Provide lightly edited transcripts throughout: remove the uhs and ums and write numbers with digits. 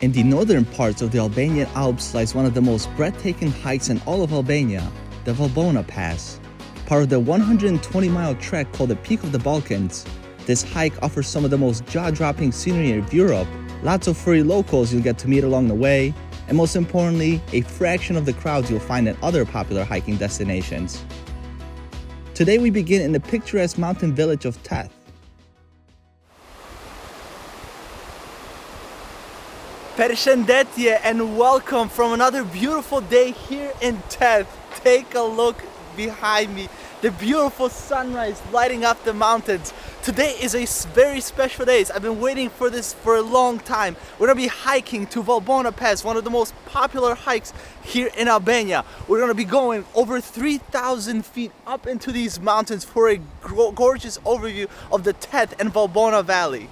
In the northern parts of the Albanian Alps lies one of the most breathtaking hikes in all of Albania, the Valbona Pass. Part of the 120-mile trek called the Peak of the Balkans, this hike offers some of the most jaw-dropping scenery of Europe, lots of furry locals you'll get to meet along the way, and most importantly, a fraction of the crowds you'll find at other popular hiking destinations. Today we begin in the picturesque mountain village of Theth. Përshëndetje and welcome from another beautiful day here in Theth. Take a look behind me, the beautiful sunrise lighting up the mountains. Today is a very special day. I've been waiting for this for a long time. We're gonna be hiking to Valbona Pass, one of the most popular hikes here in Albania. We're gonna be going over 3,000 feet up into these mountains for a gorgeous overview of the Theth and Valbona Valley.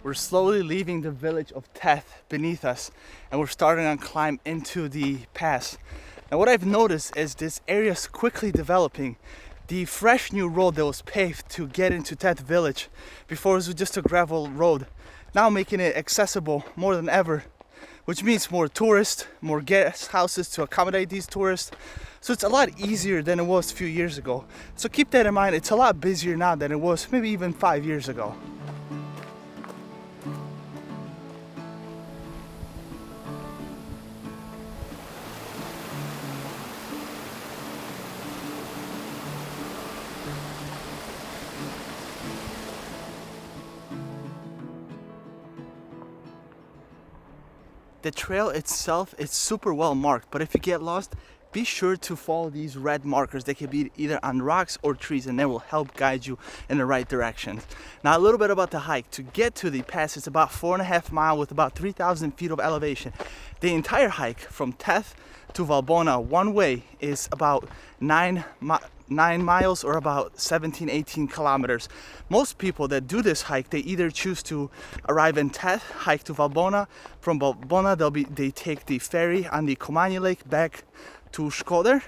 We're slowly leaving the village of Theth beneath us, and we're starting to climb into the pass. Now what I've noticed is this area is quickly developing. The fresh new road that was paved to get into Theth village before it was just a gravel road, now making it accessible more than ever, which means more tourists, more guest houses to accommodate these tourists. So it's a lot easier than it was a few years ago. So keep that in mind, it's a lot busier now than it was maybe even 5 years ago. The trail itself is super well marked, but if you get lost, be sure to follow these red markers. They can be either on rocks or trees, and they will help guide you in the right direction. Now a little bit about the hike. To get to the pass, it's about 4.5 miles with about 3,000 feet of elevation. The entire hike from Theth to Valbona one way is about 9 miles or about 17-18 kilometers. Most people that do this hike, they either choose to arrive in Theth, hike to Valbona. From Valbona they take the ferry on the Komanje Lake back to Shkodër.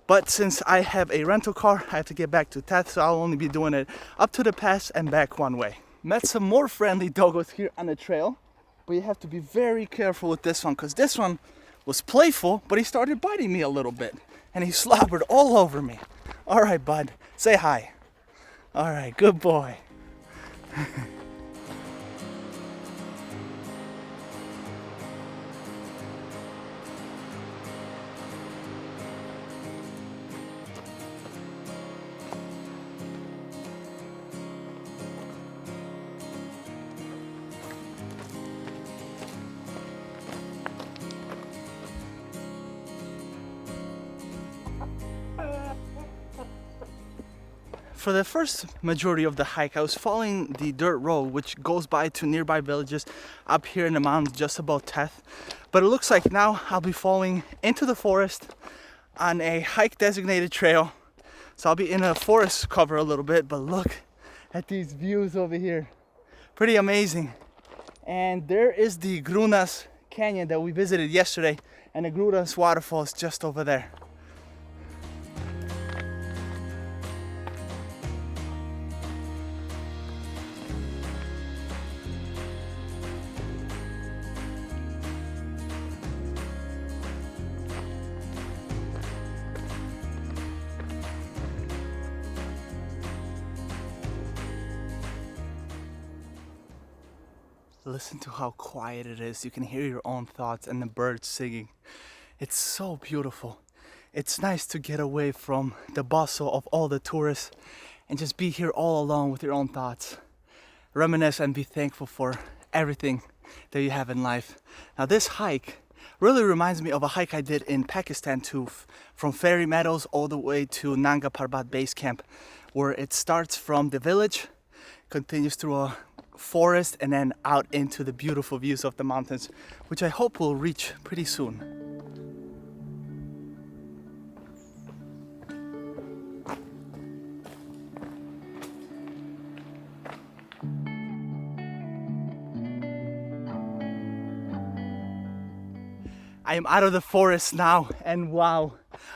But since I have a rental car, I have to get back to Theth, so I'll only be doing it up to the pass and back one way. Met some more friendly doggos here on the trail, but you have to be very careful with this one, because this one was playful, but he started biting me a little bit. And he slobbered all over me. All right, bud, say hi. All right, good boy. For the first majority of the hike, I was following the dirt road which goes by to nearby villages up here in the mountains just above Theth. But it looks like now I'll be following into the forest on a hike designated trail. So I'll be in a forest cover a little bit, but look at these views over here. Pretty amazing. And there is the Grunas Canyon that we visited yesterday, and the Grunas waterfall is just over there. Listen to how quiet it is. You can hear your own thoughts and the birds singing. It's so beautiful. It's nice to get away from the bustle of all the tourists and just be here all alone with your own thoughts. Reminisce and be thankful for everything that you have in life. Now this hike really reminds me of a hike I did in Pakistan too, from Fairy Meadows all the way to Nanga Parbat base camp, where it starts from the village, continues through a forest, and then out into the beautiful views of the mountains, which I hope we'll reach pretty soon. I am out of the forest now, and wow,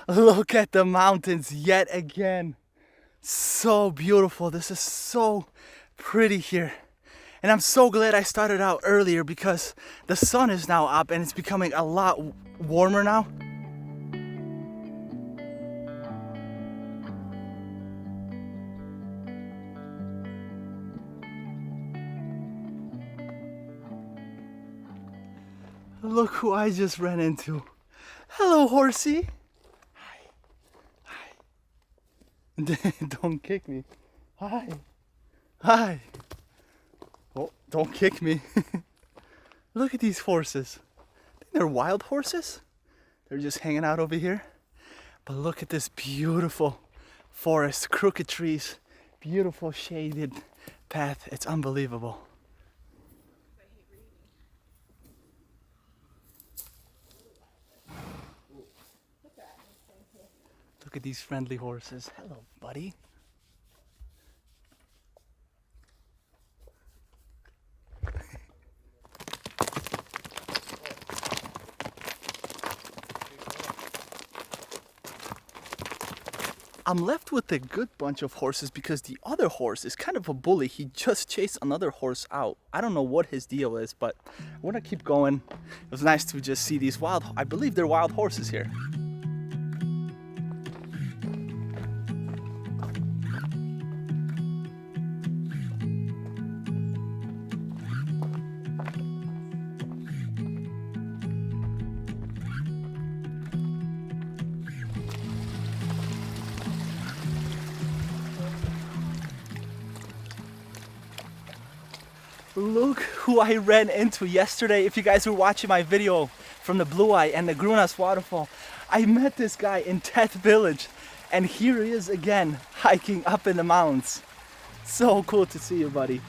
look at the mountains yet again. So beautiful. This is so pretty here. And I'm so glad I started out earlier because the sun is now up and it's becoming a lot warmer now. Look who I just ran into. Hello, horsey. Hi. Hi. Don't kick me. Hi. Hi. Oh, don't kick me. Look at these horses. They're wild horses. They're just hanging out over here. But look at this beautiful forest, crooked trees, beautiful shaded path. It's unbelievable. Look at these friendly horses. Hello, buddy. I'm left with a good bunch of horses because the other horse is kind of a bully. He just chased another horse out. I don't know what his deal is, but we're gonna keep going. It was nice to just see these wild, I believe they're wild horses here. Look who I ran into yesterday. If you guys were watching my video from the Blue Eye and the Grunas waterfall, I met this guy in Theth village, and here he is again hiking up in the mountains. So cool to see you, buddy.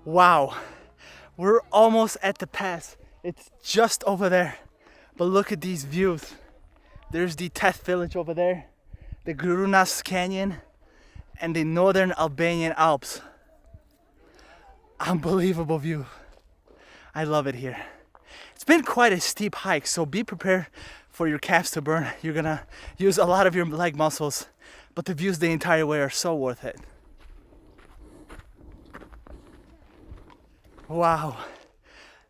Wow, we're almost at the pass. It's just over there. But look at these views. There's the Theth village over there, the Grunas Canyon, and the northern Albanian Alps. Unbelievable view. I love it here. It's been quite a steep hike, so be prepared for your calves to burn. You're gonna use a lot of your leg muscles, but the views the entire way are so worth it. Wow,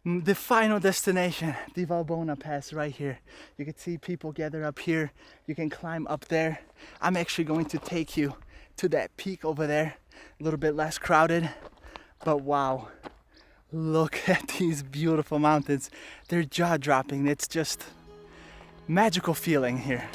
the final destination, the Valbona Pass right here. You can see people gather up here. You can climb up there. I'm actually going to take you to that peak over there, a little bit less crowded, but wow, look at these beautiful mountains. They're jaw-dropping. It's just magical feeling here.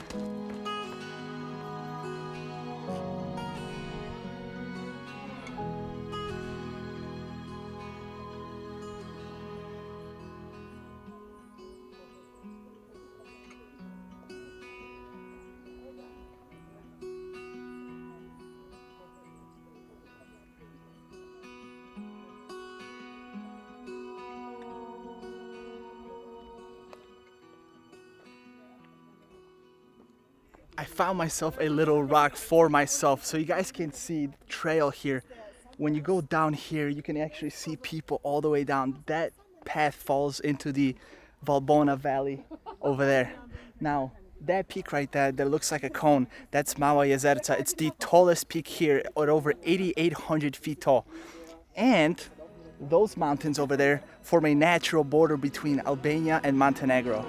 I found myself a little rock for myself, so you guys can see the trail here. When you go down here, you can actually see people all the way down. That path falls into the Valbona Valley over there. Now, that peak right there that looks like a cone, that's Mała Jezerca. It's the tallest peak here at over 8,800 feet tall. And those mountains over there form a natural border between Albania and Montenegro.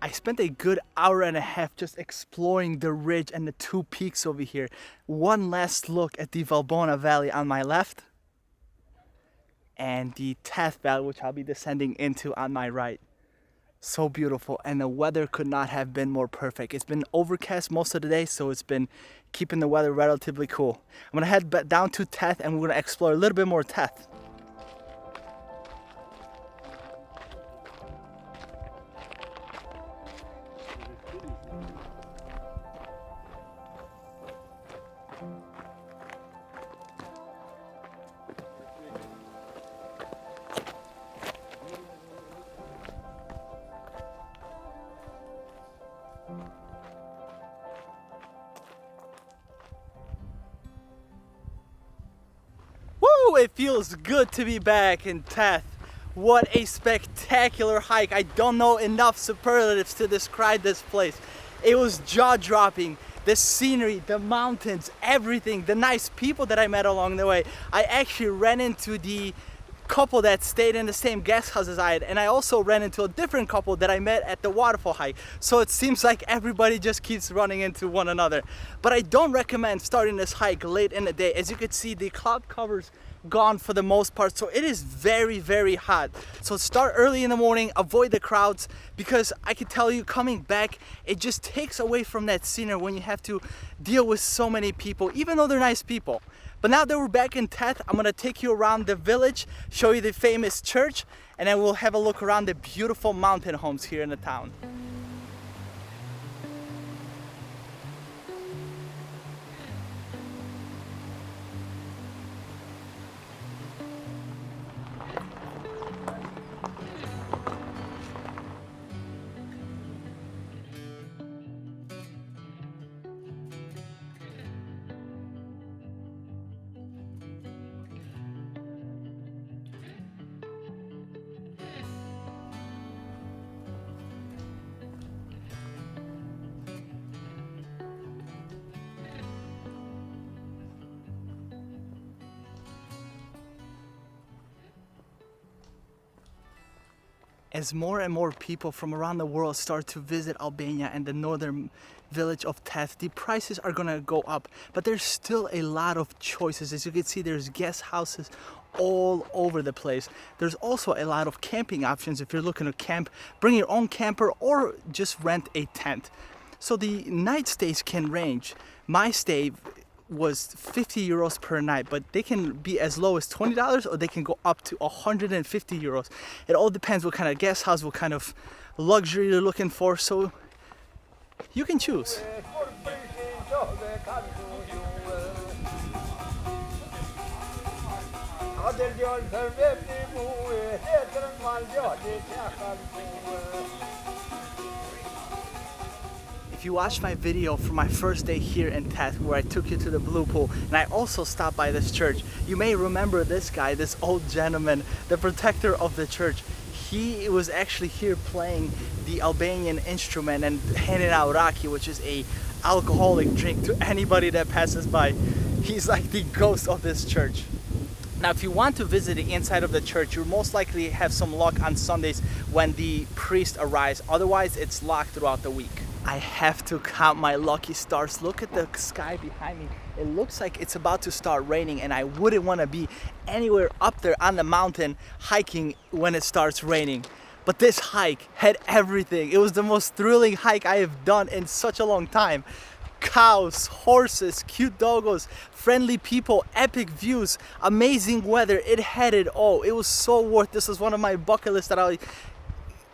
I spent a good hour and a half just exploring the ridge and the two peaks over here. One last look at the Valbona Valley on my left. and the Theth Valley, which I'll be descending into on my right. So beautiful, and the weather could not have been more perfect. It's been overcast most of the day, so it's been keeping the weather relatively cool. I'm gonna head down to Theth and we're gonna explore a little bit more Theth. Woo! It feels good to be back in Theth. What a spectacular hike. I don't know enough superlatives to describe this place. It was jaw-dropping. The scenery, the mountains, everything, the nice people that I met along the way. I actually ran into the couple that stayed in the same guest house as I had, and I also ran into a different couple that I met at the waterfall hike. So it seems like everybody just keeps running into one another. But I don't recommend starting this hike late in the day. As you can see, the cloud cover's gone for the most part, so it is very, very hot. So start early in the morning, avoid the crowds, because I can tell you, coming back, it just takes away from that scenery when you have to deal with so many people, even though they're nice people. But now that we're back in Theth, I'm gonna take you around the village, show you the famous church, and then we'll have a look around the beautiful mountain homes here in the town. As more and more people from around the world start to visit Albania and the northern village of Theth, the prices are gonna go up, but there's still a lot of choices. As you can see, there's guest houses all over the place. There's also a lot of camping options if you're looking to camp, bring your own camper or just rent a tent. So the night stays can range. My stay was 50 euros per night, but they can be as low as $20 or they can go up to 150 euros. It all depends what kind of guest house, what kind of luxury you're looking for, so you can choose. If you watched my video from my first day here in Theth, where I took you to the blue pool, and I also stopped by this church, you may remember this guy, this old gentleman, the protector of the church. He was actually here playing the Albanian instrument and handing out raki, which is a alcoholic drink, to anybody that passes by. He's like the ghost of this church. Now, if you want to visit the inside of the church, you'll most likely have some luck on Sundays when the priest arrives. Otherwise, it's locked throughout the week. I have to count my lucky stars. Look at the sky behind me. It looks like it's about to start raining, and I wouldn't want to be anywhere up there on the mountain hiking when it starts raining. But this hike had everything. It was the most thrilling hike I have done in such a long time. Cows, horses, cute doggos, friendly people, epic views, amazing weather. It had it all. It was so worth. This was one of my bucket lists that I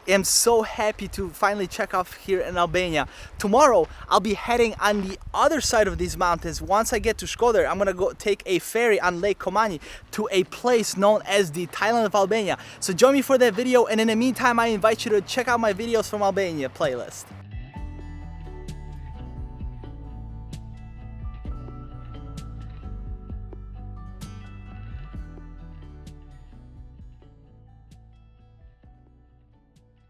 am so happy to finally check off here in Albania. Tomorrow I'll be heading on the other side of these mountains. Once I get to Shkodër, I'm gonna go take a ferry on Lake Komani to a place known as the Thailand of Albania. So join me for that video, and in the meantime I invite you to check out my videos from Albania playlist.